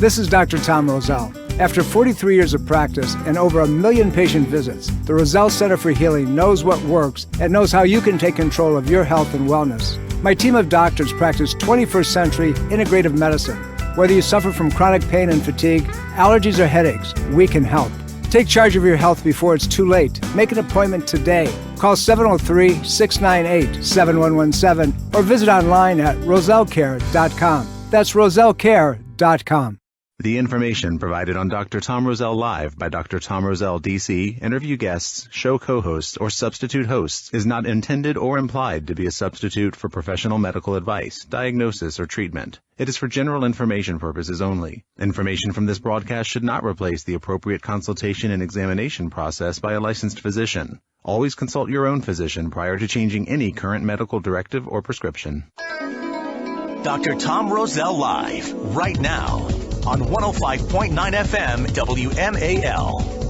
This is Dr. Tom Roselle. After 43 years of practice and over 1 million patient visits, the Roselle Center for Healing knows what works and knows how you can take control of your health and wellness. My team of doctors practice 21st century integrative medicine. Whether you suffer from chronic pain and fatigue, allergies or headaches, we can help. Take charge of your health before it's too late. Make an appointment today. Call 703-698-7117 or visit online at rosellecare.com. That's rosellecare.com. The information provided on Dr. Tom Roselle Live by Dr. Tom Roselle, DC, interview guests, show co-hosts, or substitute hosts is not intended or implied to be a substitute for professional medical advice, diagnosis, or treatment. It is for general information purposes only. Information from this broadcast should not replace the appropriate consultation and examination process by a licensed physician. Always consult your own physician prior to changing any current medical directive or prescription. Dr. Tom Roselle Live, right now, on 105.9 FM WMAL.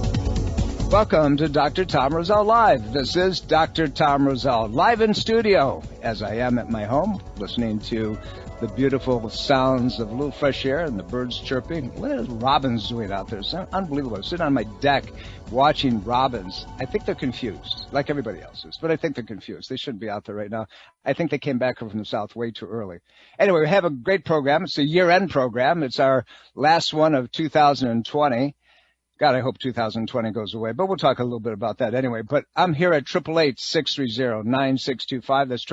Welcome to Dr. Tom Roselle Live. This is Dr. Tom Roselle, live in studio, as I am at my home, listening to the beautiful sounds of a little fresh air and the birds chirping. What are robins doing out there? It's unbelievable. I'm sitting on my deck watching robins. I think they're confused, like everybody else is, but I think they're confused. They shouldn't be out there right now. I think they came back from the south way too early. Anyway, we have a great program. It's a year-end program. It's our last one of 2020. God, I hope 2020 goes away, but we'll talk a little bit about that anyway. But I'm here at 888-630-9625. That's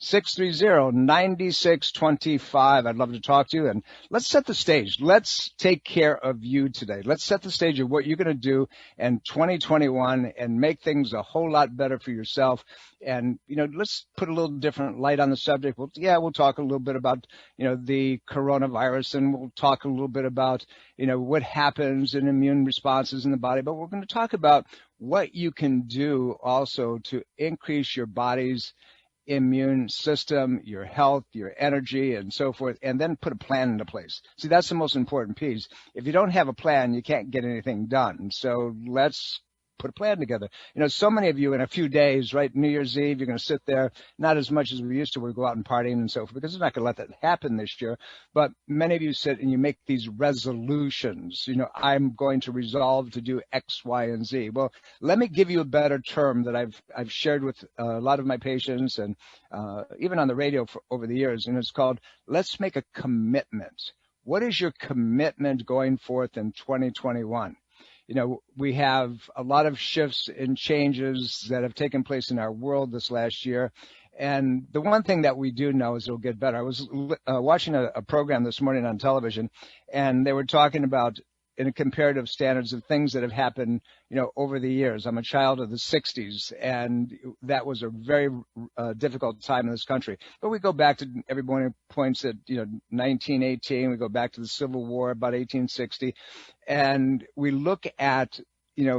888-630-9625. I'd love to talk to you, and let's set the stage. Let's take care of you today. Let's set the stage of what you're going to do in 2021 and make things a whole lot better for yourself. And, let's put a little different light on the subject. We'll talk a little bit about, the coronavirus, and we'll talk a little bit about, what happens in immune responses in the body. But we're going to talk about what you can do also to increase your body's immune system, your health, your energy, and so forth, and then put a plan into place. See, that's the most important piece. If you don't have a plan, you can't get anything done. So let's put a plan together. So many of you in a few days, right, New Year's Eve, you're going to sit there, not as much as we used to, we go out and partying and so forth, because we're not going to let that happen this year. But many of you sit and you make these resolutions. I'm going to resolve to do X, Y, and Z. Well, let me give you a better term that I've shared with a lot of my patients and even on the radio over the years, and it's called, let's make a commitment. What is your commitment going forth in 2021? We have a lot of shifts and changes that have taken place in our world this last year. And the one thing that we do know is it'll get better. I was watching a program this morning on television, and they were talking about in comparative standards of things that have happened, over the years. I'm a child of the 60s, and that was a very difficult time in this country. But we go back to, everyone points at, 1918. We go back to the Civil War, about 1860. And we look at,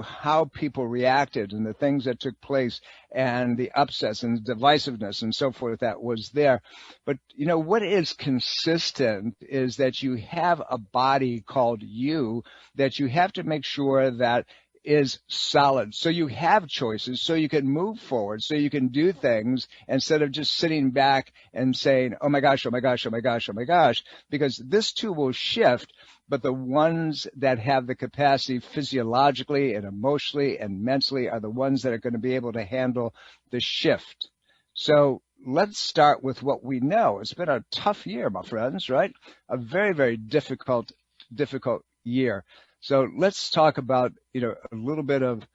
how people reacted and the things that took place and the upsets and the divisiveness and so forth that was there. But, what is consistent is that you have a body called you that you have to make sure that is solid. So you have choices, so you can move forward, so you can do things instead of just sitting back and saying, oh my gosh, oh my gosh, oh my gosh, oh my gosh, because this too will shift. But the ones that have the capacity physiologically and emotionally and mentally are the ones that are going to be able to handle the shift. So let's start with what we know. It's been a tough year, my friends, right? A very, very difficult year. So let's talk about, a little bit of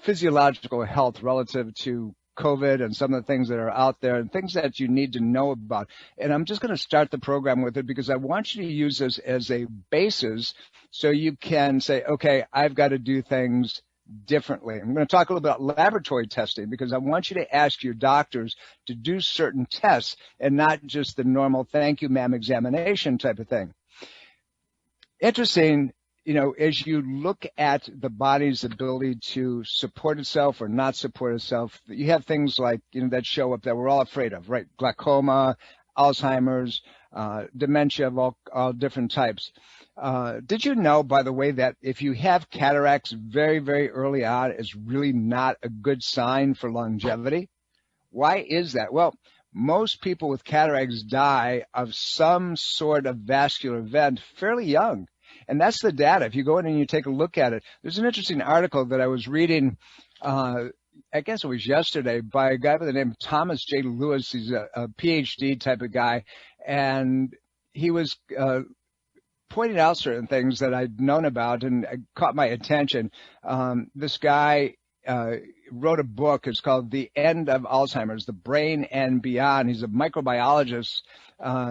physiological health relative to COVID and some of the things that are out there and things that you need to know about. And I'm just going to start the program with it because I want you to use this as a basis so you can say, okay, I've got to do things differently. I'm going to talk a little bit about laboratory testing because I want you to ask your doctors to do certain tests and not just the normal thank you, ma'am examination type of thing. Interesting. As you look at the body's ability to support itself or not support itself, you have things like, that show up that we're all afraid of, right? Glaucoma, Alzheimer's, dementia of all different types. Did you know, by the way, that if you have cataracts very, very early on, it's really not a good sign for longevity? Why is that? Well, most people with cataracts die of some sort of vascular event fairly young. And that's the data. If you go in and you take a look at it, there's an interesting article that I was reading, I guess it was yesterday, by a guy by the name of Thomas J. Lewis. He's a PhD type of guy. And he was pointing out certain things that I'd known about and caught my attention. This guy wrote a book. It's called The End of Alzheimer's, The Brain and Beyond. He's a microbiologist.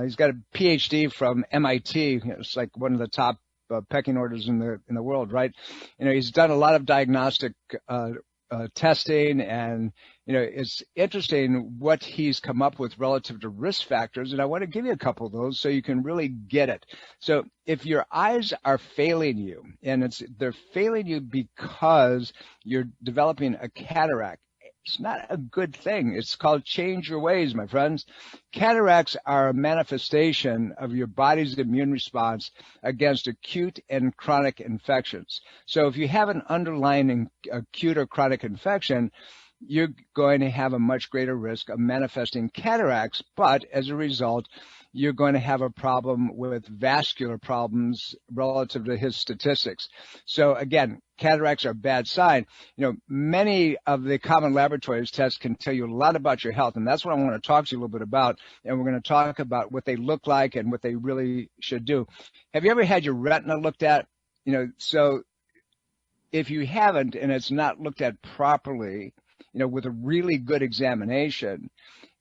He's got a PhD from MIT. It's like one of the top pecking orders in the world, right? You know, he's done a lot of diagnostic testing, and you know, it's interesting what he's come up with relative to risk factors, and I want to give you a couple of those so you can really get it. So if your eyes are failing you, and they're failing you because you're developing a cataract, it's not a good thing. It's called change your ways, my friends. Cataracts are a manifestation of your body's immune response against acute and chronic infections. So if you have an underlying acute or chronic infection, you're going to have a much greater risk of manifesting cataracts, but as a result, you're going to have a problem with vascular problems relative to his statistics. So again, cataracts are a bad sign. You know, many of the common laboratories tests can tell you a lot about your health, and that's what I want to talk to you a little bit about, and we're going to talk about what they look like and what they really should do. Have you ever had your retina looked at? You know, so if you haven't and it's not looked at properly, you know, with a really good examination,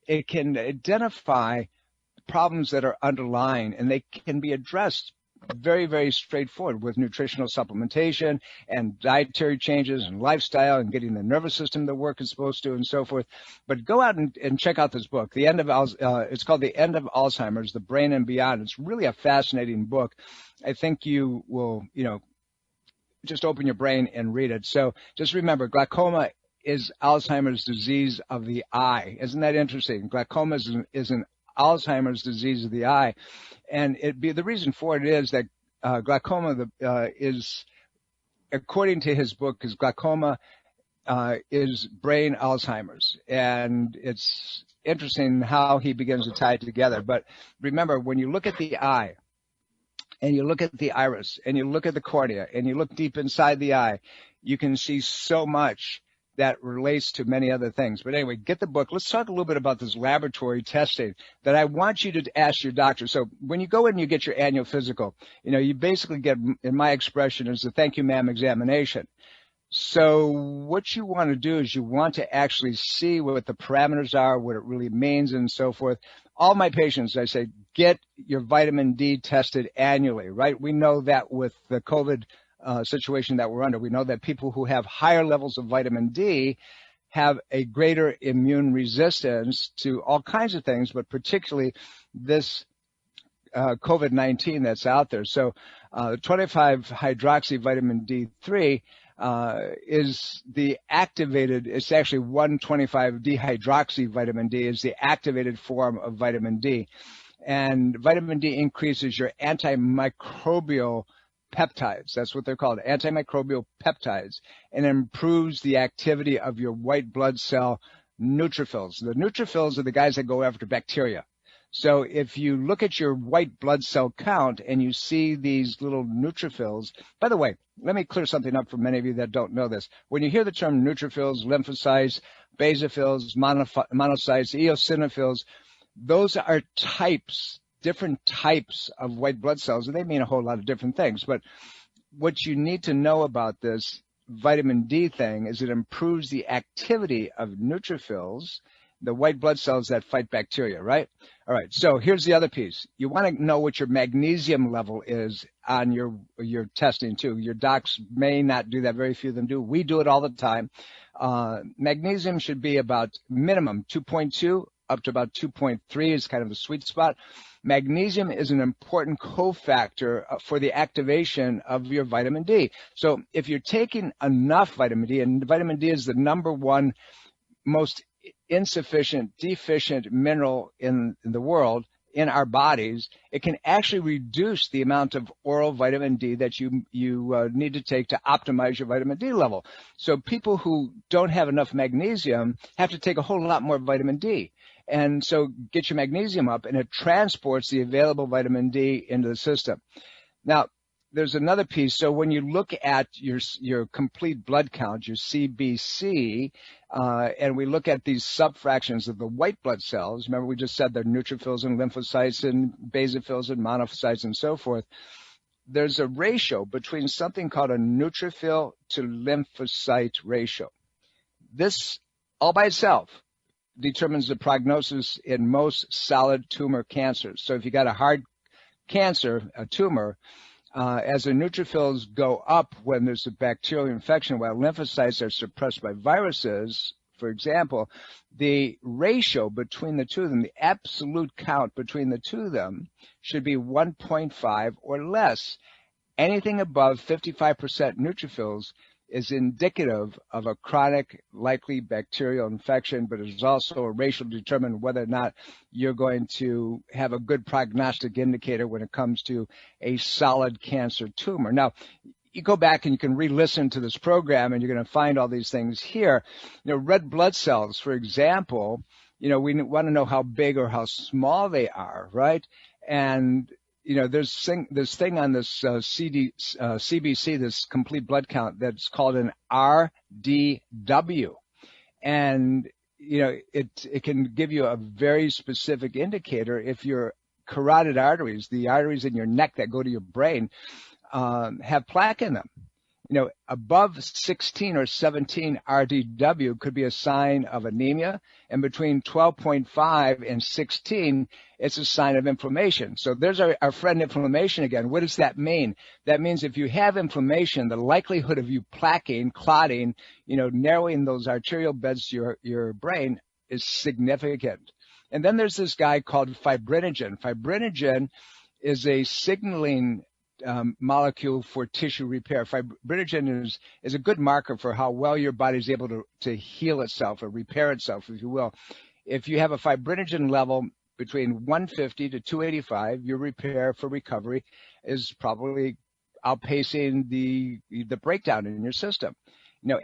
it can identify problems that are underlying, and they can be addressed very, very straightforward with nutritional supplementation and dietary changes and lifestyle and getting the nervous system to work it's supposed to and so forth. But go out and check out this book, it's called The End of Alzheimer's, The Brain and Beyond. It's really a fascinating book. I think you will, you know, just open your brain and read it. So just remember, glaucoma is Alzheimer's disease of the eye. Isn't that interesting? Glaucoma is an Alzheimer's disease of the eye, and the reason for it is that glaucoma is, according to his book, because glaucoma is brain Alzheimer's, and it's interesting how he begins to tie it together. But remember, when you look at the eye, and you look at the iris, and you look at the cornea, and you look deep inside the eye, you can see so much that relates to many other things. But anyway, get the book. Let's talk a little bit about this laboratory testing that I want you to ask your doctor. So when you go in and you get your annual physical, you know, you basically get, in my expression, is the thank you, ma'am examination. So what you want to do is you want to actually see what the parameters are, what it really means, and so forth. All my patients, I say, get your vitamin D tested annually, right? We know that with the COVID situation that we're under. We know that people who have higher levels of vitamin D have a greater immune resistance to all kinds of things, but particularly this COVID-19 that's out there. So 25-hydroxy vitamin D3 is the activated, it's actually 1,25-dihydroxy vitamin D is the activated form of vitamin D. And vitamin D increases your antimicrobial peptides. That's what they're called, antimicrobial peptides, and improves the activity of your white blood cell neutrophils. The neutrophils are the guys that go after bacteria. So if you look at your white blood cell count and you see these little neutrophils, by the way, let me clear something up for many of you that don't know this. When you hear the term neutrophils, lymphocytes, basophils, monocytes, eosinophils, those are types, different types of white blood cells, and they mean a whole lot of different things. But what you need to know about this vitamin D thing is it improves the activity of neutrophils, the white blood cells that fight bacteria, right? All right, so here's the other piece. You want to know what your magnesium level is on your testing too. Your docs may not do that. Very few of them do. We do it all the time. Magnesium should be about minimum 2.2 up to about 2.3 is kind of the sweet spot. Magnesium is an important cofactor for the activation of your vitamin D. So if you're taking enough vitamin D, and vitamin D is the number one most insufficient, deficient mineral in the world, in our bodies, it can actually reduce the amount of oral vitamin D that you need to take to optimize your vitamin D level. So people who don't have enough magnesium have to take a whole lot more vitamin D. And so get your magnesium up, and it transports the available vitamin D into the system. Now, there's another piece. So when you look at your complete blood count, your CBC, and we look at these subfractions of the white blood cells, remember we just said they're neutrophils and lymphocytes and basophils and monocytes and so forth. There's a ratio between something called a neutrophil to lymphocyte ratio. This all by itself determines the prognosis in most solid tumor cancers. So if you got a hard cancer, a tumor, as the neutrophils go up when there's a bacterial infection, while lymphocytes are suppressed by viruses, for example, the ratio between the two of them, the absolute count between the two of them, should be 1.5 or less. Anything above 55% neutrophils is indicative of a chronic, likely bacterial infection, but is also a ratio to determine whether or not you're going to have a good prognostic indicator when it comes to a solid cancer tumor. Now, you go back and you can re-listen to this program, and you're going to find all these things here. Red blood cells, for example, we want to know how big or how small they are, right? And there's this thing on this CBC, this complete blood count, that's called an RDW. And, it can give you a very specific indicator if your carotid arteries, the arteries in your neck that go to your brain, have plaque in them. Above 16 or 17 RDW could be a sign of anemia, and between 12.5 and 16, it's a sign of inflammation. So there's our friend inflammation again. What does that mean? That means if you have inflammation, the likelihood of you plaquing, clotting, narrowing those arterial beds to your brain is significant. And then there's this guy called fibrinogen. Fibrinogen is a signaling molecule for tissue repair. Fibrinogen is a good marker for how well your body is able to heal itself or repair itself, if you will. If you have a fibrinogen level between 150 to 285, your repair for recovery is probably outpacing the breakdown in your system.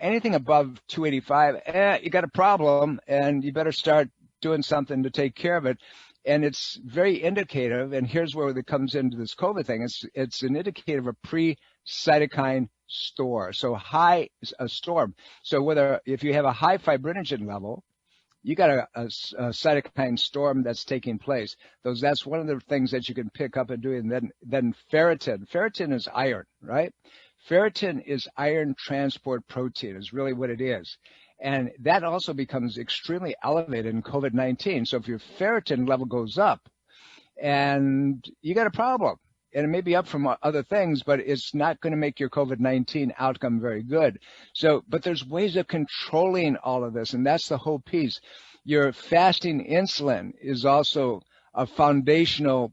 Anything above 285, you got a problem, and you better start doing something to take care of it. And it's very indicative, and here's where it comes into this COVID thing. It's an indicator of a pre-cytokine storm. So a storm. So if you have a high fibrinogen level, you got a cytokine storm that's taking place. That's one of the things that you can pick up and do. And then ferritin. Ferritin is iron, right? Ferritin is iron transport protein is really what it is. And that also becomes extremely elevated in COVID-19. So if your ferritin level goes up, and you got a problem, and it may be up from other things, but it's not going to make your COVID-19 outcome very good. But there's ways of controlling all of this, and that's the whole piece. Your fasting insulin is also a foundational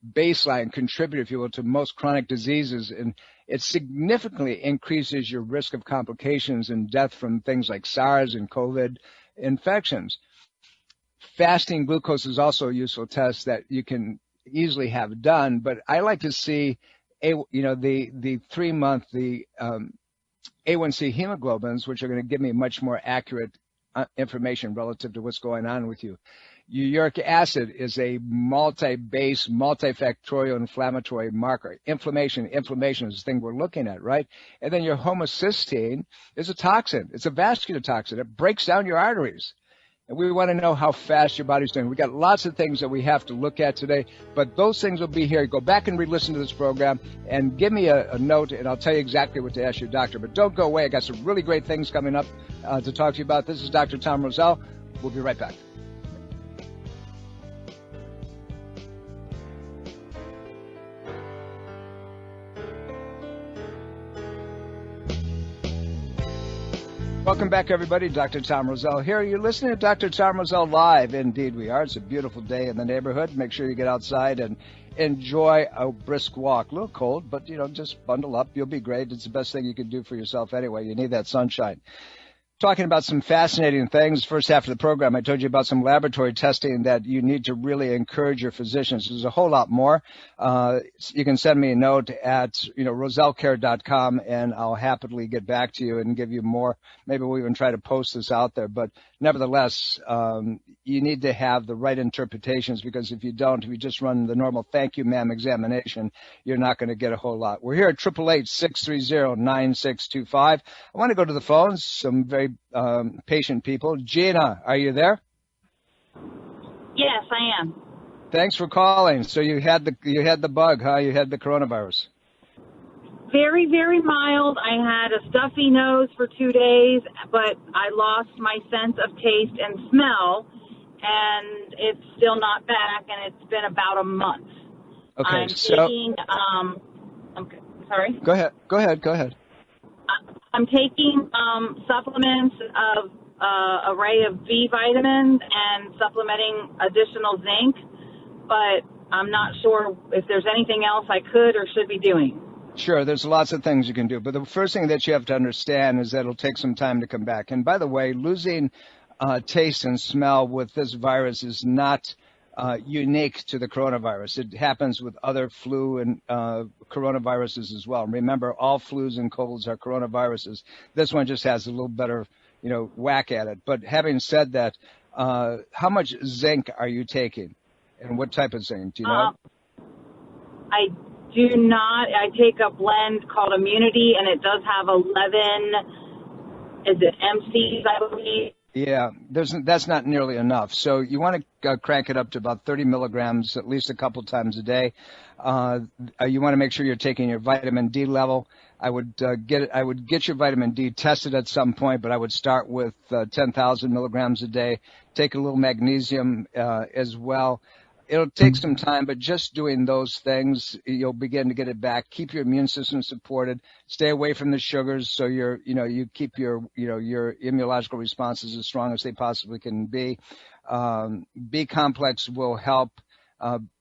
baseline contributor, if you will, to most chronic diseases, and it significantly increases your risk of complications and death from things like SARS and COVID infections. Fasting glucose is also a useful test that you can easily have done, but I like to see the 3-month A1C hemoglobins, which are going to give me much more accurate information relative to what's going on with you. Uric acid is a multi-base, multifactorial inflammatory marker. Inflammation is the thing we're looking at, right? And then your homocysteine is a toxin. It's a vascular toxin. It breaks down your arteries. And we want to know how fast your body's doing. We got lots of things that we have to look at today, but those things will be here. Go back and re-listen to this program and give me a note, and I'll tell you exactly what to ask your doctor. But don't go away. I got some really great things coming up to talk to you about. This is Dr. Tom Roselle. We'll be right back. Welcome back, everybody. Dr. Tom Roselle here. You're listening to Dr. Tom Roselle Live. Indeed, we are. It's a beautiful day in the neighborhood. Make sure you get outside and enjoy a brisk walk. A little cold, but, just bundle up. You'll be great. It's the best thing you can do for yourself anyway. You need that sunshine. talking about some fascinating things. First half of the program, I told you about some laboratory testing that you need to really encourage your physicians. There's a whole lot more. You can send me a note at, rosellecare.com, and I'll happily get back to you and give you more. Maybe we'll even try to post this out there. But nevertheless, you need to have the right interpretations, because if you don't, if you just run the normal thank you, ma'am examination, you're not going to get a whole lot. We're here at 888-630-9625. I want to go to the phones. Some very patient people. Gina, are you there? Yes, I am. Thanks for calling. So you had the bug, huh? You had the coronavirus. Very, very mild. I had a stuffy nose for 2 days, but I lost my sense of taste and smell, and it's still not back, and it's been about a month. Okay, I'm taking, sorry? Go ahead. I'm taking supplements of array of B vitamins and supplementing additional zinc, but I'm not sure if there's anything else I could or should be doing. Sure, there's lots of things you can do, but the first thing that you have to understand is that it'll take some time to come back. And by the way, losing taste and smell with this virus is not unique to the coronavirus. It happens with other flu and coronaviruses as well. Remember, all flus and colds are coronaviruses. This one just has a little better, whack at it. But having said that, how much zinc are you taking, and what type of zinc? Do you know? I do not. I take a blend called Immunity, and it does have 11. Is it MCs, I believe? Yeah, that's not nearly enough. So you want to crank it up to about 30 milligrams at least a couple times a day. You want to make sure you're taking your vitamin D level. I would get your vitamin D tested at some point, but I would start with 10,000 milligrams a day. Take a little magnesium as well. It'll take some time, but just doing those things, you'll begin to get it back. Keep your immune system supported. Stay away from the sugars, so you keep your immunological responses as strong as they possibly can be. B complex will help,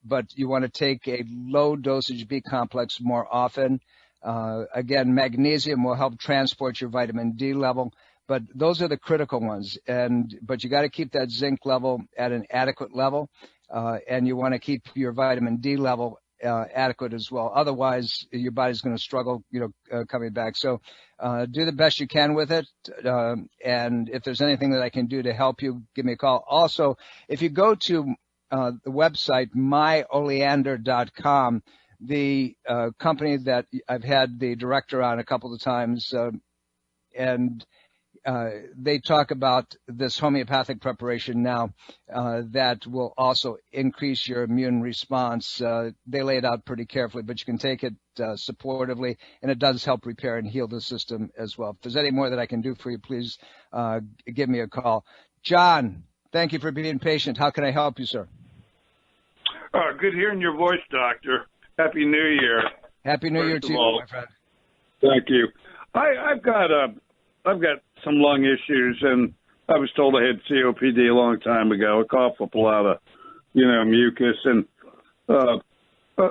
but you want to take a low dosage B complex more often. Again, magnesium will help transport your vitamin D level. But those are the critical ones, but you got to keep that zinc level at an adequate level. And you want to keep your vitamin D level adequate as well. Otherwise, your body's going to struggle, coming back. So do the best you can with it. And if there's anything that I can do to help you, give me a call. Also, if you go to the website, myoleander.com, the company that I've had the director on a couple of times, and they talk about this homeopathic preparation now that will also increase your immune response. They lay it out pretty carefully, but you can take it supportively, and it does help repair and heal the system as well. If there's any more that I can do for you, please give me a call. John, thank you for being patient. How can I help you, sir? Good hearing your voice, Doctor. Happy New Year. Happy New Year to you, my friend. Thank you. I've got some lung issues, and I was told I had COPD a long time ago. I cough up a lot of, mucus, and a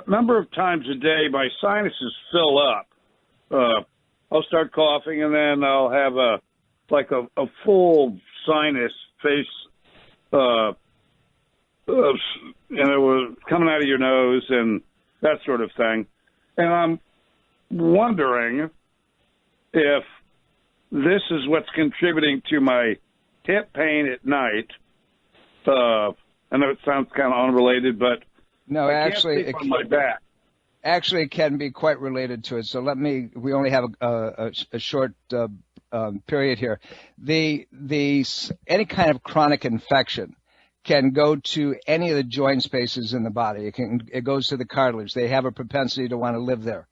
number of times a day my sinuses fill up. I'll start coughing, and then I'll have a full sinus face, and it was coming out of your nose and that sort of thing. And I'm wondering if this is what's contributing to my hip pain at night. I know it sounds kind of unrelated, but no, actually, it my back. Actually, it can be quite related to it. So we only have a short period here. Any kind of chronic infection can go to any of the joint spaces in the body. It goes to the cartilage. They have a propensity to want to live there.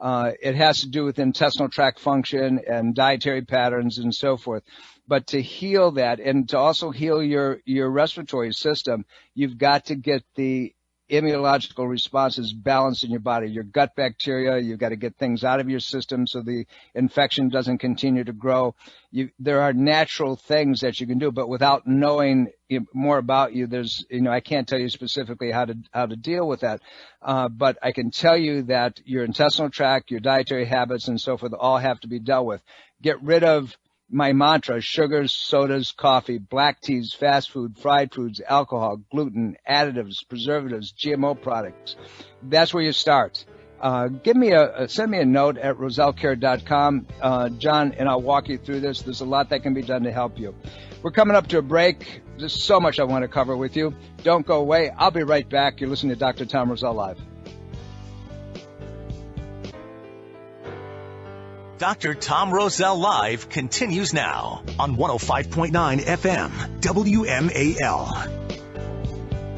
It has to do with intestinal tract function and dietary patterns and so forth. But to heal that and to also heal your respiratory system, you've got to get the immunological responses balanced in your body. Your gut bacteria, you've got to get things out of your system so the infection doesn't continue to grow. There are natural things that you can do, but without knowing more about you, I can't tell you specifically how to deal with that. But I can tell you that your intestinal tract, your dietary habits and so forth all have to be dealt with. Get rid of my mantra: sugars, sodas, coffee, black teas, fast food, fried foods, alcohol, gluten, additives, preservatives, GMO products. That's where you start. Send me a note at rosellecare.com, John, and I'll walk you through this. There's a lot that can be done to help you. We're coming up to a break. There's so much I want to cover with you. Don't go away. I'll be right back. You're listening to Dr. Tom Roselle Live. Dr. Tom Roselle Live continues now on 105.9 FM, WMAL.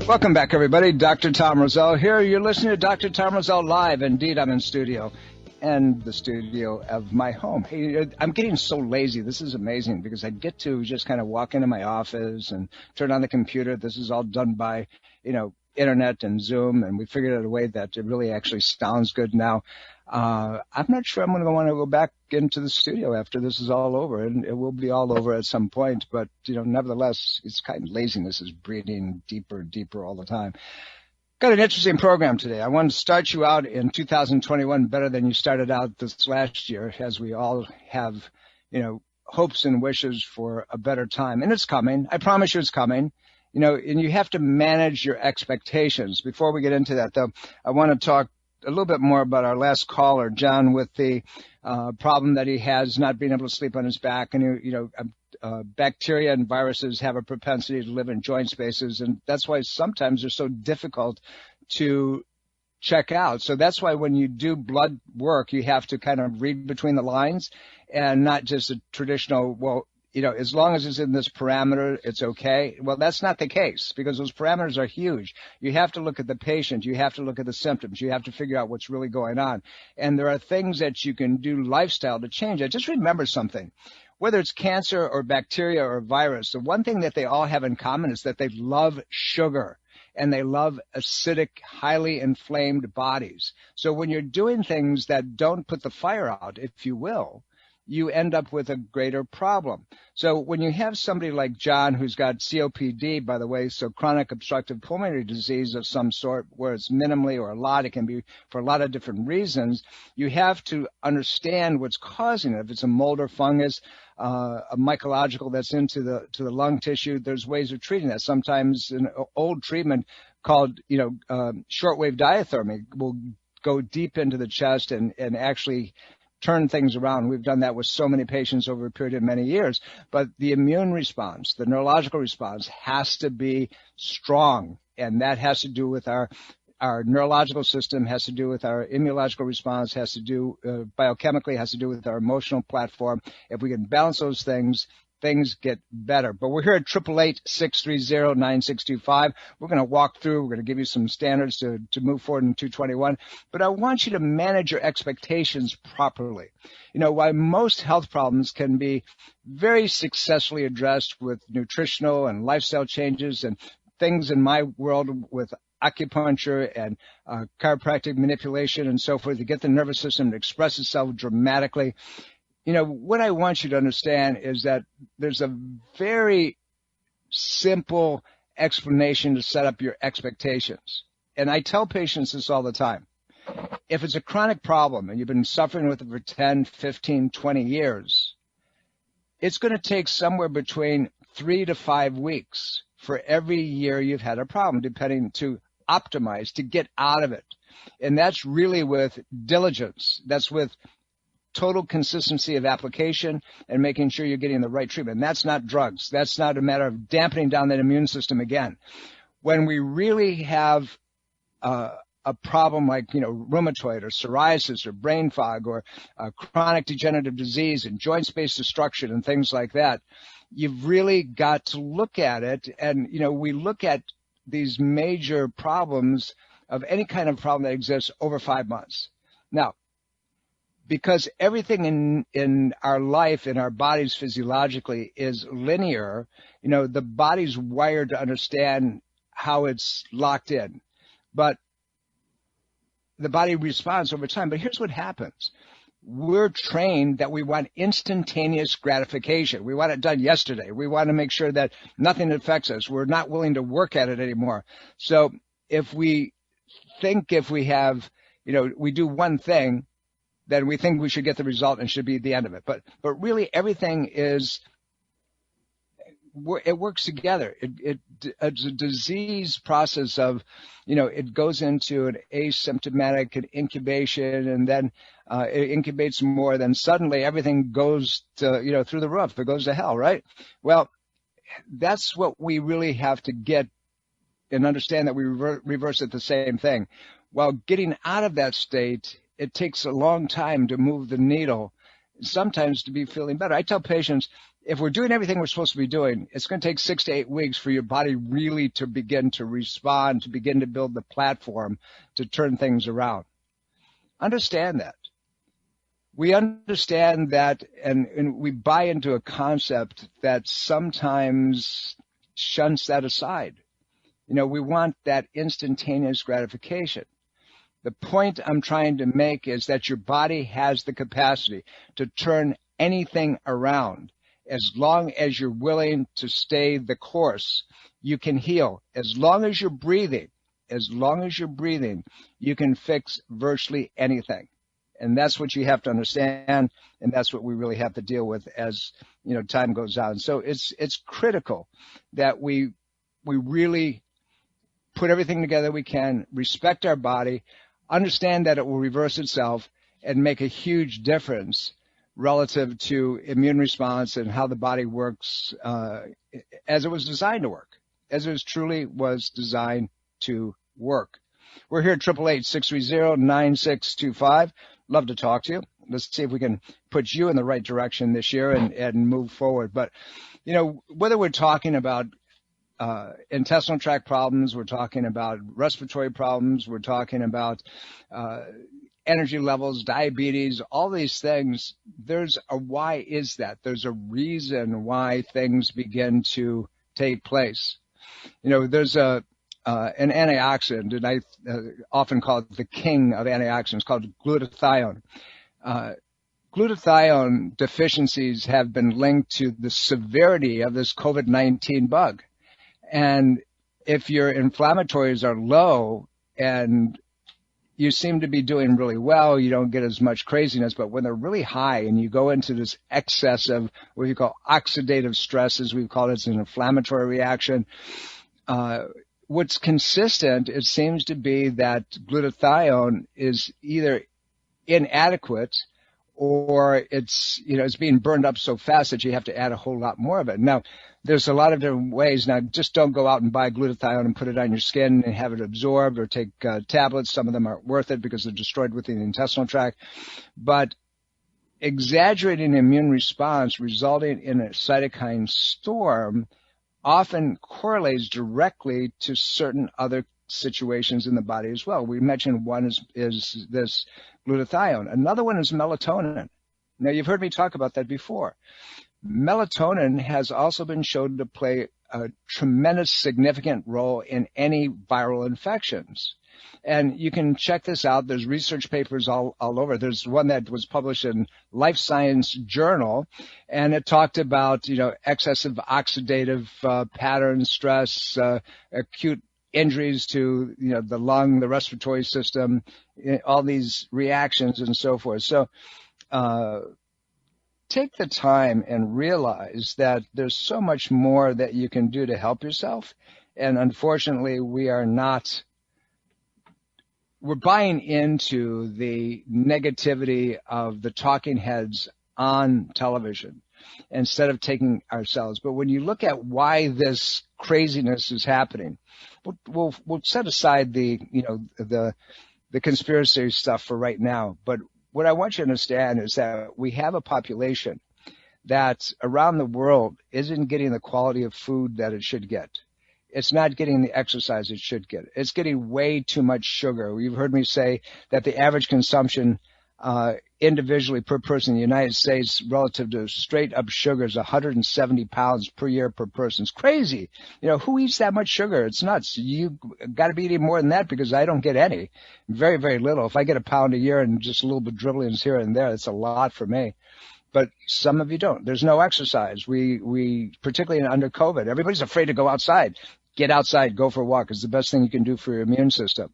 Welcome back, everybody. Dr. Tom Roselle here. You're listening to Dr. Tom Roselle Live. Indeed, I'm in studio, and the studio of my home. Hey, I'm getting so lazy. This is amazing because I get to just kind of walk into my office and turn on the computer. This is all done by, internet and Zoom, and we figured out a way that it really actually sounds good now. I'm not sure I'm going to want to go back into the studio after this is all over, and it will be all over at some point. But, nevertheless, it's kind of laziness is breeding deeper and deeper all the time. Got an interesting program today. I want to start you out in 2021 better than you started out this last year, as we all have, hopes and wishes for a better time. And it's coming. I promise you it's coming. And you have to manage your expectations. Before we get into that, though, I want to talk a little bit more about our last caller, John, with the problem that he has not being able to sleep on his back. And, bacteria and viruses have a propensity to live in joint spaces, and that's why sometimes they're so difficult to check out. So that's why when you do blood work, you have to kind of read between the lines and not just a traditional, as long as it's in this parameter, it's okay. Well, that's not the case because those parameters are huge. You have to look at the patient. You have to look at the symptoms. You have to figure out what's really going on. And there are things that you can do lifestyle to change it. Just remember something. Whether it's cancer or bacteria or virus, the one thing that they all have in common is that they love sugar and they love acidic, highly inflamed bodies. So when you're doing things that don't put the fire out, if you will, you end up with a greater problem. So when you have somebody like John who's got COPD, by the way, so chronic obstructive pulmonary disease of some sort, where it's minimally or a lot, it can be for a lot of different reasons, you have to understand what's causing it. If it's a mold or fungus, a mycological that's into the lung tissue, there's ways of treating that. Sometimes an old treatment called, shortwave diathermy will go deep into the chest and actually turn things around. We've done that with so many patients over a period of many years. But the immune response, the neurological response has to be strong. And that has to do with our neurological system, has to do with our immunological response, has to do biochemically, has to do with our emotional platform. If we can balance those things, things get better. But we're here at 888-630-9625. We're going to walk through. We're going to give you some standards to move forward in 221. But I want you to manage your expectations properly. While most health problems can be very successfully addressed with nutritional and lifestyle changes and things in my world with acupuncture and chiropractic manipulation and so forth to get the nervous system to express itself dramatically, what I want you to understand is that there's a very simple explanation to set up your expectations. And I tell patients this all the time. If it's a chronic problem and you've been suffering with it for 10, 15, 20 years, it's going to take somewhere between 3 to 5 weeks for every year you've had a problem, depending to optimize, to get out of it. And that's really with diligence. That's with total consistency of application and making sure you're getting the right treatment. And that's not drugs. That's not a matter of dampening down that immune system again. When we really have a problem like, rheumatoid or psoriasis or brain fog or chronic degenerative disease and joint space destruction and things like that, you've really got to look at it. And, we look at these major problems of any kind of problem that exists over 5 months. Now, because everything in our life, in our bodies physiologically is linear, the body's wired to understand how it's locked in. But the body responds over time. But here's what happens. We're trained that we want instantaneous gratification. We want it done yesterday. We want to make sure that nothing affects us. We're not willing to work at it anymore. So if we think if we have, we do one thing, then we think we should get the result and should be the end of it. But really everything is, it works together. It's a disease process of, it goes into an asymptomatic incubation, and then it incubates more, then suddenly everything goes to, through the roof. It goes to hell, right? Well, that's what we really have to get and understand, that we reverse it, the same thing. While getting out of that state, it takes a long time to move the needle, sometimes to be feeling better. I tell patients, if we're doing everything we're supposed to be doing, it's going to take 6 to 8 weeks for your body really to begin to respond, to begin to build the platform to turn things around. Understand that. We understand that, and we buy into a concept that sometimes shunts that aside. We want that instantaneous gratification. The point I'm trying to make is that your body has the capacity to turn anything around. As long as you're willing to stay the course, you can heal. As long as you're breathing, you can fix virtually anything. And that's what you have to understand, and that's what we really have to deal with as, time goes on. So it's critical that we really put everything together we can, respect our body, understand that it will reverse itself, and make a huge difference relative to immune response and how the body works as it was designed to work, as it truly was designed to work. We're here at 888-630-9625. Love to talk to you. Let's see if we can put you in the right direction this year and move forward. But, whether we're talking about intestinal tract problems, we're talking about respiratory problems, we're talking about energy levels, diabetes, all these things, there's a why is that. There's a reason why things begin to take place. There's an antioxidant, and I often call it the king of antioxidants, called glutathione. Glutathione deficiencies have been linked to the severity of this COVID-19 bug. And if your inflammatories are low and you seem to be doing really well, you don't get as much craziness, but when they're really high and you go into this excess of what you call oxidative stress, as we call it, it's an inflammatory reaction, what's consistent, it seems to be that glutathione is either inadequate or it's being burned up so fast that you have to add a whole lot more of it. Now, there's a lot of different ways. Now, just don't go out and buy glutathione and put it on your skin and have it absorbed, or take tablets. Some of them aren't worth it because they're destroyed within the intestinal tract. But exaggerating the immune response resulting in a cytokine storm often correlates directly to certain other situations in the body as well. We mentioned one is this glutathione. Another one is melatonin. Now, you've heard me talk about that before. Melatonin has also been shown to play a tremendous significant role in any viral infections. And you can check this out. There's research papers all over. There's one that was published in Life Science Journal, and it talked about, excessive oxidative pattern stress, acute injuries to, the lung, the respiratory system, all these reactions and so forth. So, take the time and realize that there's so much more that you can do to help yourself. And unfortunately, we're buying into the negativity of the talking heads on television instead of taking ourselves. But when you look at why this craziness is happening, we'll set aside the conspiracy stuff for right now. But what I want you to understand is that we have a population that around the world isn't getting the quality of food that it should get. It's not getting the exercise it should get. It's getting way too much sugar. You've heard me say that the average consumption individually per person in the United States relative to straight up sugar is 170 pounds per year per person. It's crazy. Who eats that much sugar? It's nuts. You got to be eating more than that, because I don't get any. Very, very little. If I get a pound a year and just a little bit dribblings here and there, that's a lot for me. But some of you don't. There's no exercise. We particularly under COVID, everybody's afraid to go outside. Get outside, go for a walk. It's the best thing you can do for your immune system.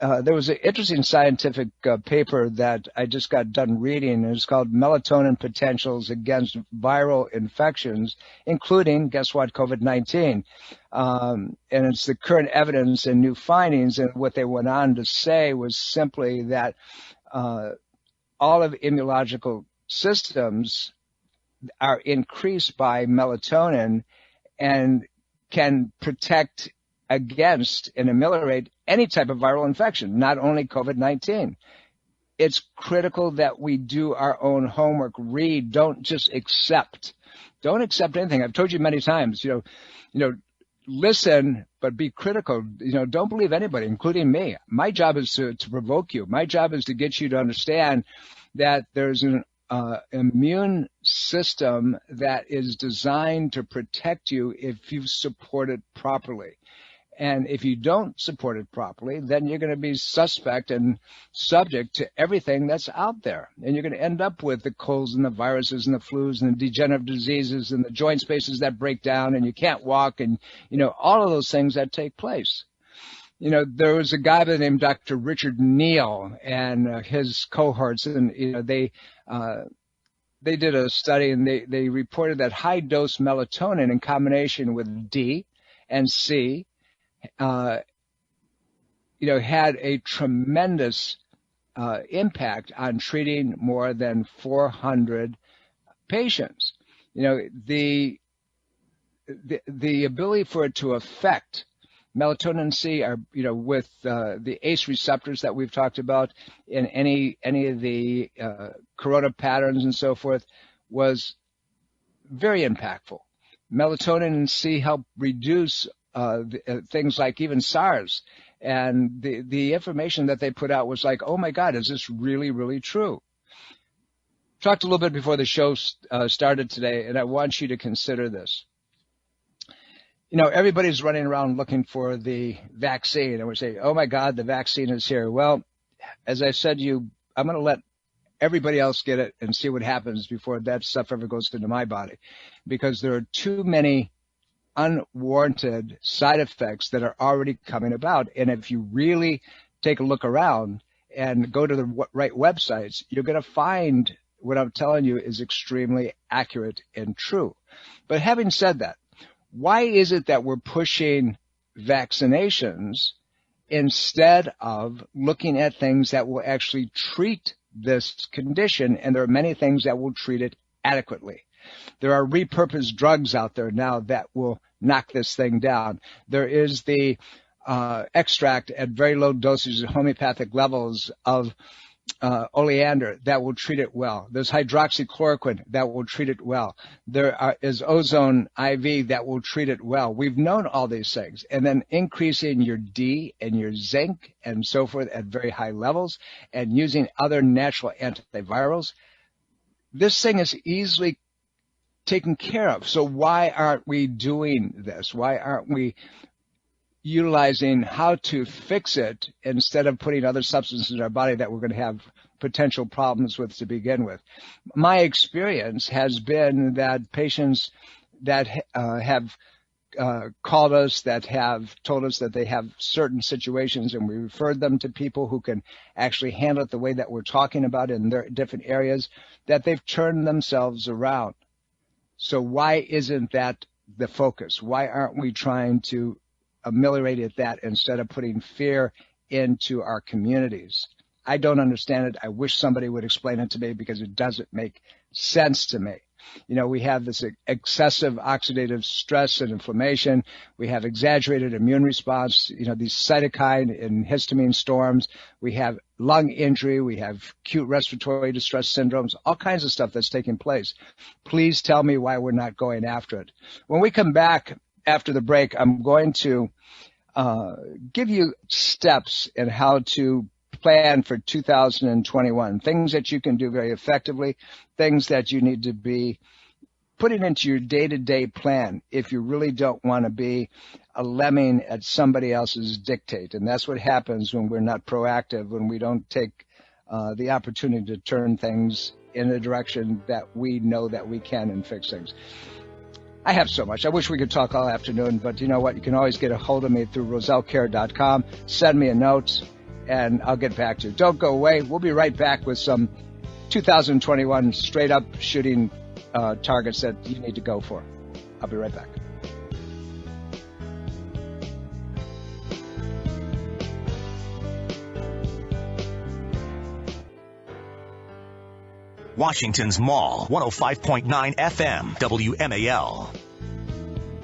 there was an interesting scientific paper that I just got done reading. It's called Melatonin Potentials Against Viral Infections, including, guess what, COVID-19. And it's the current evidence and new findings. And what they went on to say was simply that all of immunological systems are increased by melatonin and can protect against and ameliorate any type of viral infection, not only COVID-19. It's critical that we do our own homework, read, don't just accept. Don't accept anything. I've told you many times, listen, but be critical. Don't believe anybody, including me. My job is to provoke you. My job is to get you to understand that there's an immune system that is designed to protect you if you support it properly. And if you don't support it properly, then you're going to be suspect and subject to everything that's out there. And you're going to end up with the colds and the viruses and the flus and the degenerative diseases and the joint spaces that break down and you can't walk and, all of those things that take place. There was a guy by the name Dr. Richard Neal and his cohorts, and, they did a study and they reported that high dose melatonin in combination with D and C had a tremendous impact on treating more than 400 patients. The ability for it to affect melatonin and C are, with the ACE receptors that we've talked about in any of the corona patterns and so forth, was very impactful. Melatonin and C help reduce things like even SARS. And the information that they put out was like, oh my God, is this really, really true? Talked a little bit before the show started today, and I want you to consider this. Everybody's running around looking for the vaccine, and we say, oh my God, the vaccine is here. Well, as I said to you, I'm going to let everybody else get it and see what happens before that stuff ever goes into my body, because there are too many unwarranted side effects that are already coming about. And if you really take a look around and go to the right websites, you're going to find what I'm telling you is extremely accurate and true. But having said that, why is it that we're pushing vaccinations instead of looking at things that will actually treat this condition? And there are many things that will treat it adequately. There are repurposed drugs out there now that will knock this thing down. There is the extract at very low dosages, homeopathic levels of oleander that will treat it well. There's hydroxychloroquine that will treat it well. There is ozone IV that will treat it well. We've known all these things. And then increasing your D and your zinc and so forth at very high levels and using other natural antivirals. This thing is easily taken care of. So why aren't we doing this? Why aren't we utilizing how to fix it instead of putting other substances in our body that we're going to have potential problems with to begin with? My experience has been that patients that have called us, that have told us that they have certain situations, and we referred them to people who can actually handle it the way that we're talking about in their different areas, that they've turned themselves around. So why isn't that the focus? Why aren't we trying to ameliorate that instead of putting fear into our communities? I don't understand it. I wish somebody would explain it to me because it doesn't make sense to me. We have this excessive oxidative stress and inflammation. We have exaggerated immune response, these cytokine and histamine storms. We have lung injury. We have acute respiratory distress syndromes, all kinds of stuff that's taking place. Please tell me why we're not going after it. When we come back after the break, I'm going to give you steps in how to plan for 2021, things that you can do very effectively, things that you need to be putting into your day-to-day plan if you really don't want to be a lemming at somebody else's dictate. And that's what happens when we're not proactive, when we don't take the opportunity to turn things in a direction that we know that we can and fix things. I have so much. I wish we could talk all afternoon, but you know what? You can always get a hold of me through rosellecare.com. Send me a note. and I'll get back to you. Don't go away. We'll be right back with some 2021 straight up shooting targets that you need to go for. I'll be right back. Washington's Mall, 105.9 FM, WMAL.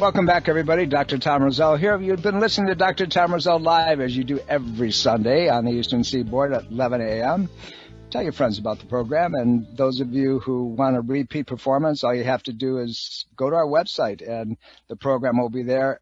Welcome back, everybody. Dr. Tom Roselle here. You've been listening to Dr. Tom Roselle Live, as you do every Sunday on the Eastern Seaboard at 11 a.m. Tell your friends about the program, and those of you who want a repeat performance, all you have to do is go to our website, and the program will be there,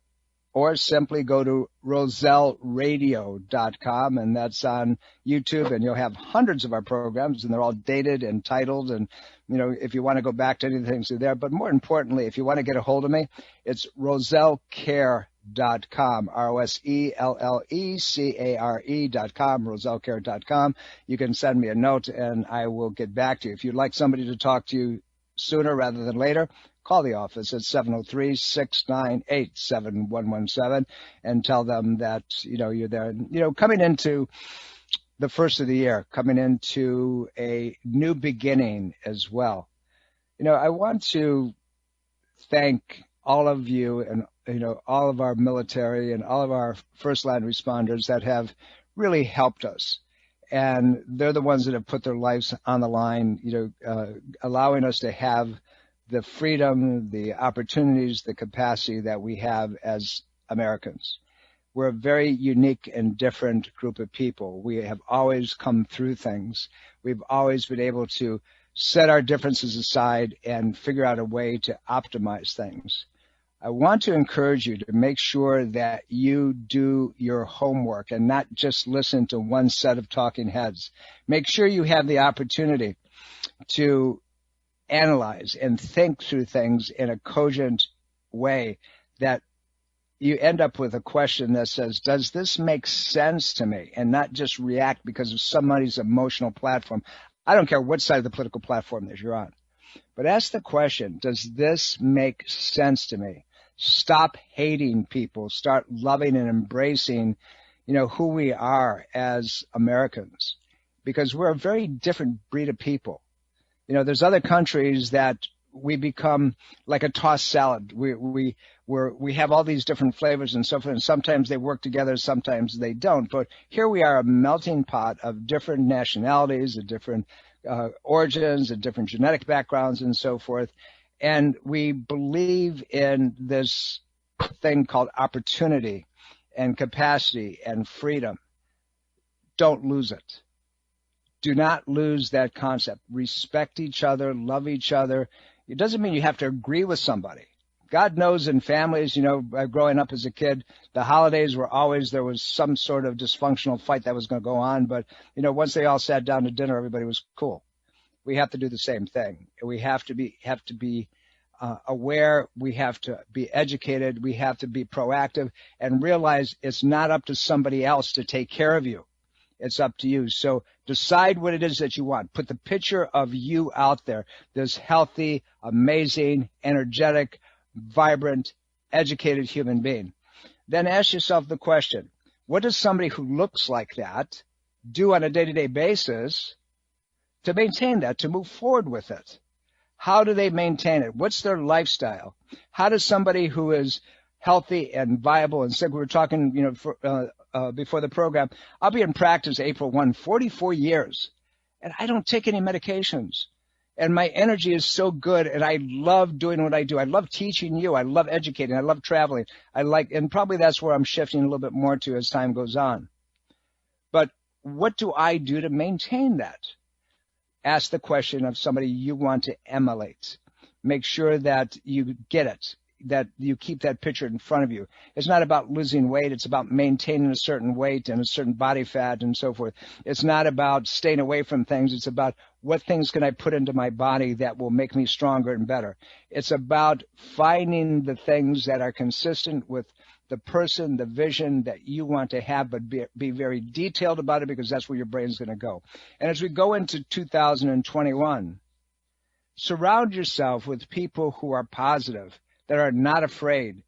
or simply go to roselleradio.com, and that's on YouTube, and you'll have hundreds of our programs, and they're all dated and titled, and, you know, if you want to go back to anything, they're there. But more importantly, if you want to get a hold of me, it's rosellcare.com, ROSELLECARE.com, rosellcare.com. You can send me a note, and I will get back to you. If you'd like somebody to talk to you sooner rather than later, call the office at 703-698-7117 and tell them that, you know, you're there. You know, coming into the first of the year, coming into a new beginning as well. You know, I want to thank all of you and, you know, all of our military and all of our first line responders that have really helped us. And they're the ones that have put their lives on the line, you know, allowing us to have the freedom, the opportunities, the capacity that we have as Americans. We're a very unique and different group of people. We have always come through things. We've always been able to set our differences aside and figure out a way to optimize things. I want to encourage you to make sure that you do your homework and not just listen to one set of talking heads. Make sure you have the opportunity to analyze and think through things in a cogent way that you end up with a question that says, does this make sense to me? And not just react because of somebody's emotional platform. I don't care what side of the political platform that you're on, but ask the question, does this make sense to me? Stop hating people. Start loving and embracing, you know, who we are as Americans, because we're a very different breed of people. You know, there's other countries that we become like a tossed salad. We have all these different flavors and so forth, and sometimes they work together, sometimes they don't. But here we are, a melting pot of different nationalities, of different origins, of different genetic backgrounds and so forth. And we believe in this thing called opportunity and capacity and freedom. Don't lose it. Do not lose that concept. Respect each other, love each other. It doesn't mean you have to agree with somebody. God knows in families, you know, growing up as a kid, the holidays were always, there was some sort of dysfunctional fight that was going to go on. But, you know, once they all sat down to dinner, everybody was cool. We have to do the same thing. We have to be aware. We have to be educated. We have to be proactive and realize it's not up to somebody else to take care of you. It's up to you. So decide what it is that you want. Put the picture of you out there, this healthy, amazing, energetic, vibrant, educated human being. Then ask yourself the question, what does somebody who looks like that do on a day-to-day basis to maintain that, to move forward with it? How do they maintain it? What's their lifestyle? How does somebody who is healthy and viable and sick, we were talking, you know, before the program, I'll be in practice April 1, 44 years, and I don't take any medications. And my energy is so good, and I love doing what I do. I love teaching you. I love educating. I love traveling. And probably that's where I'm shifting a little bit more to as time goes on. But what do I do to maintain that? Ask the question of somebody you want to emulate. Make sure that you get it, that you keep that picture in front of you. It's not about losing weight. It's about maintaining a certain weight and a certain body fat and so forth. It's not about staying away from things. It's about what things can I put into my body that will make me stronger and better. It's about finding the things that are consistent with the person, the vision that you want to have, but be very detailed about it, because that's where your brain's going to go. And as we go into 2021, surround yourself with people who are positive, that are not afraid,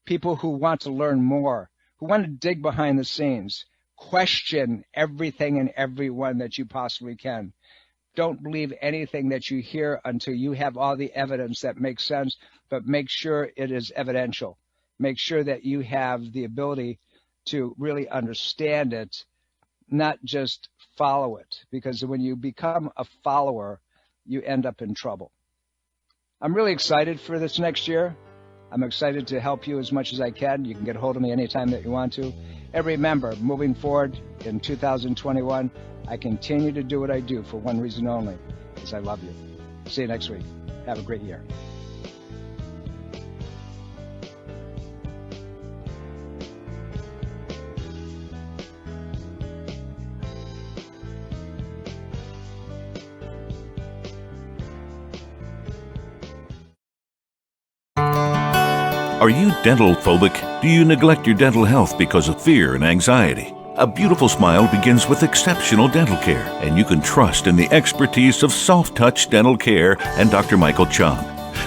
people who want to learn more, who want to dig behind the scenes. question everything and everyone that you possibly can. Don't believe anything that you hear until you have all the evidence that makes sense, but make sure it is evidential. Make sure that you have the ability to really understand it, not just follow it, because when you become a follower, you end up in trouble. I'm really excited for this next year. I'm excited to help you as much as I can. You can get a hold of me anytime that you want to. And remember, moving forward in 2021, I continue to do what I do for one reason only, is I love you. See you next week. Have a great year. Are you dental phobic? Do you neglect your dental health because of fear and anxiety? A beautiful smile begins with exceptional dental care, and you can trust in the expertise of Soft Touch Dental Care and Dr. Michael Chung.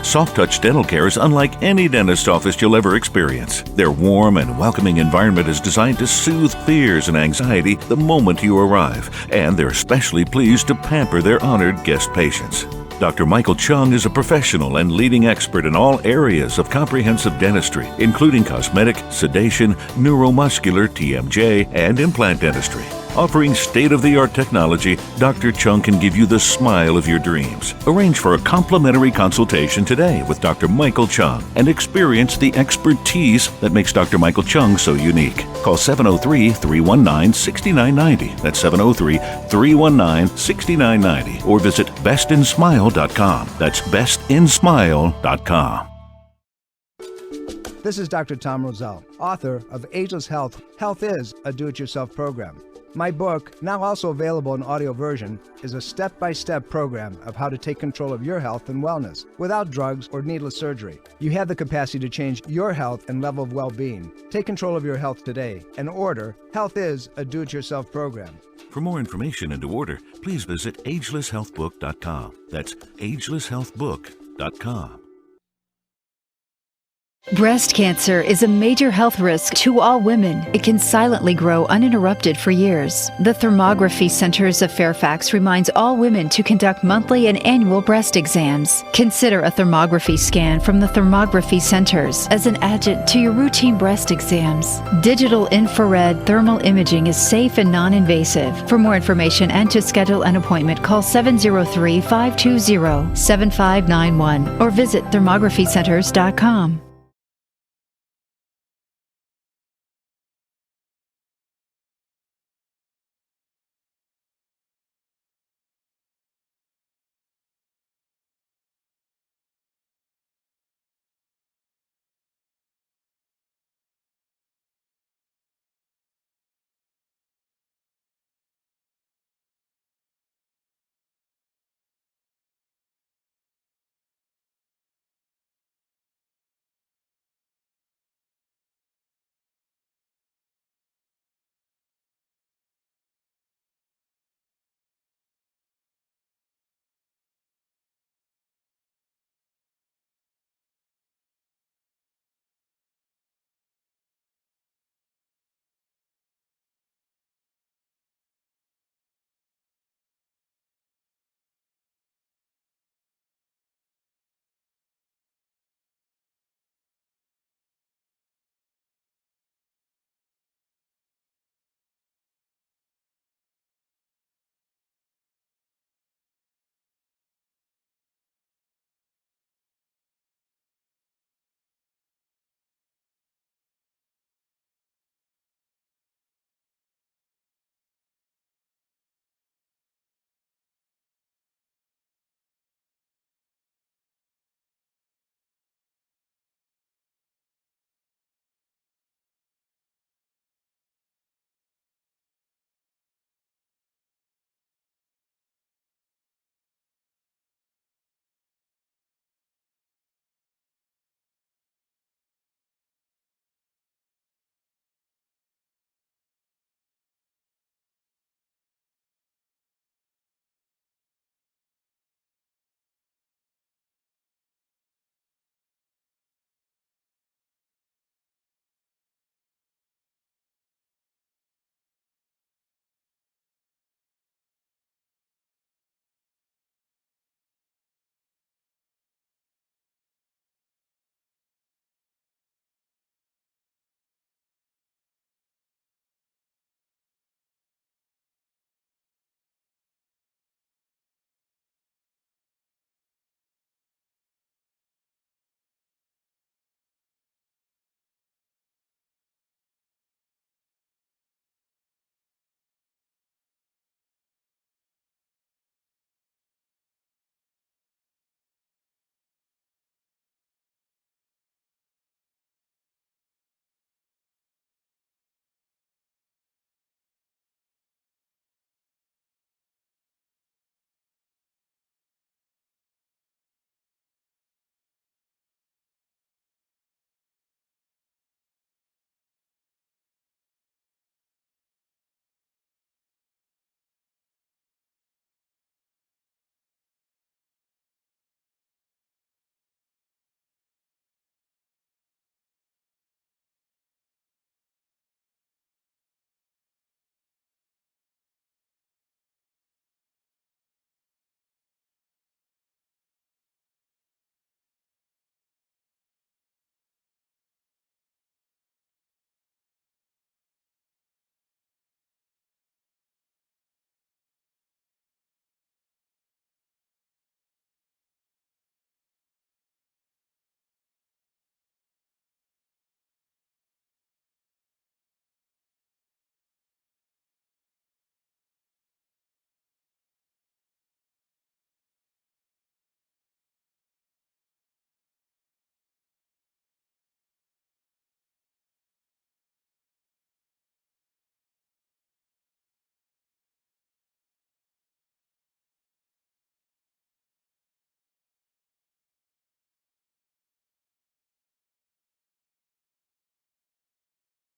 Soft Touch Dental Care is unlike any dentist office you'll ever experience. Their warm and welcoming environment is designed to soothe fears and anxiety the moment you arrive, and they're especially pleased to pamper their honored guest patients. Dr. Michael Chung is a professional and leading expert in all areas of comprehensive dentistry, including cosmetic, sedation, neuromuscular, TMJ, and implant dentistry. Offering state-of-the-art technology, Dr. Chung can give you the smile of your dreams. Arrange for a complimentary consultation today with Dr. Michael Chung and experience the expertise that makes Dr. Michael Chung so unique. Call 703-319-6990. That's 703-319-6990. Or visit bestinsmile.com. That's bestinsmile.com. This is Dr. Tom Roselle, author of Ageless Health. Health is a do-it-yourself program. My book, now also available in audio version, is a step-by-step program of how to take control of your health and wellness without drugs or needless surgery. You have the capacity to change your health and level of well-being. Take control of your health today and order Health is a do-it-yourself program. For more information and to order, please visit agelesshealthbook.com. That's agelesshealthbook.com. Breast cancer is a major health risk to all women. It can silently grow uninterrupted for years. The Thermography Centers of Fairfax reminds all women to conduct monthly and annual breast exams. Consider a thermography scan from the Thermography Centers as an adjunct to your routine breast exams. Digital infrared thermal imaging is safe and non-invasive. For more information and to schedule an appointment, call 703-520-7591 or visit thermographycenters.com.